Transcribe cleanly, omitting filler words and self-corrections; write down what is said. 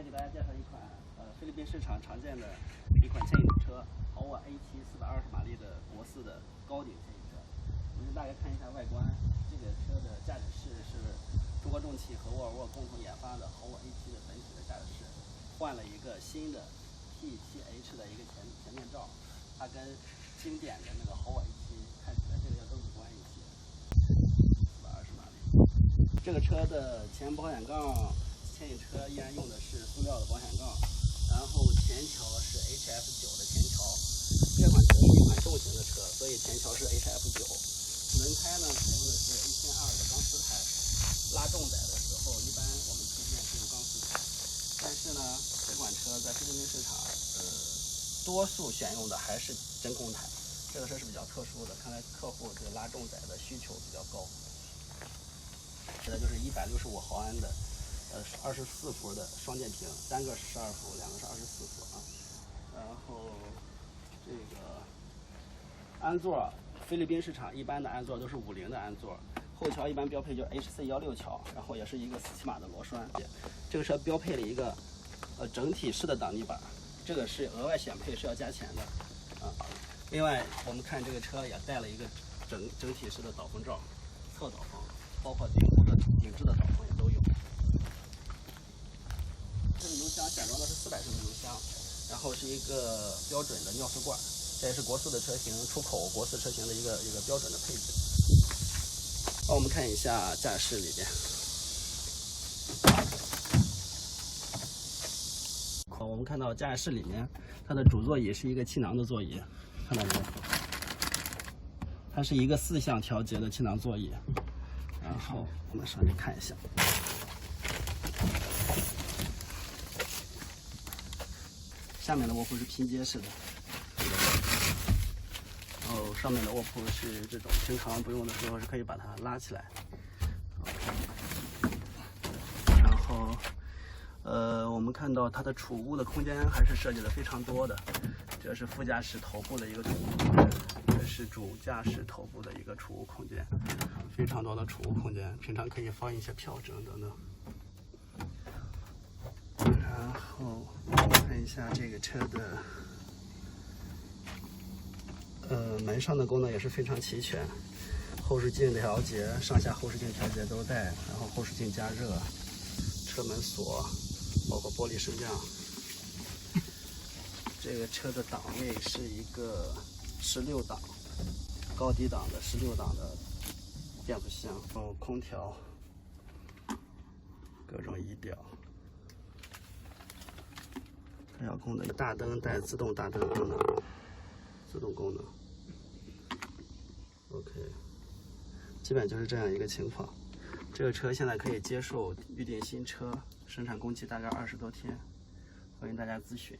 天给大家介绍一款菲律宾市场常见的一款牵引车，豪沃 A7 420马力的国四的高顶牵引车。我们大概看一下外观，这个车的驾驶室是中国重汽和沃尔沃共同研发的豪沃 A7 的本体的驾驶室，换了一个新的 T7H 的一个前面罩，它跟经典的那个豪沃 A7 看起来这个要更美观一些。420马力。这个车的前保险杠，牵引车依然用的是塑料的保险杠，然后前桥是 HF9 的前桥。这款车是一款重型的车，所以前桥是 HF9。轮胎呢采用的是1200的钢丝胎，拉重载的时候一般我们推荐是用钢丝胎。但是呢，这款车在菲律宾市场，多数选用的还是真空胎。这个车是比较特殊的，看来客户对拉重载的需求比较高。这个就是165毫安的，24伏的双电瓶，单个是12伏，两个是24伏啊。然后这个安座，菲律宾市场一般的安座都是50的安座，后桥一般标配就是 HC16桥，然后也是一个47码的螺栓。这个车标配了一个整体式的挡泥板，这个是额外选配，是要加钱的啊。另外我们看这个车也带了一个整体式的导风罩，侧导风，包括顶置的导风也都有。这个油箱选装的是400升的油箱，然后是一个标准的尿素罐，这也是国四的车型出口国四车型的一个标准的配置。我们看一下驾驶室里边，我们看到驾驶室里面，它的主座椅是一个气囊的座椅，看到没有？它是一个4项调节的气囊座椅。然后我们上去看一下，下面的卧铺是拼接式的，然后上面的卧铺是这种经常不用的时候是可以把它拉起来。然后我们看到它的储物的空间还是设计的非常多的，这是副驾驶头部的一个储物空间，这是主驾驶头部的一个储物空间，非常多的储物空间，平常可以放一些票证等等。然后看一下这个车的门上的功能也是非常齐全，后视镜调节，上下后视镜调节都带，然后后视镜加热，车门锁，包括玻璃升降。这个车的档位是一个16档，高低档的16档的变速箱，然后空调，各种仪表，它遥控的大灯带自动大灯功能，自动功能。OK， 基本就是这样一个情况。这个车现在可以接受预定新车，生产工期大概20多天，欢迎大家咨询。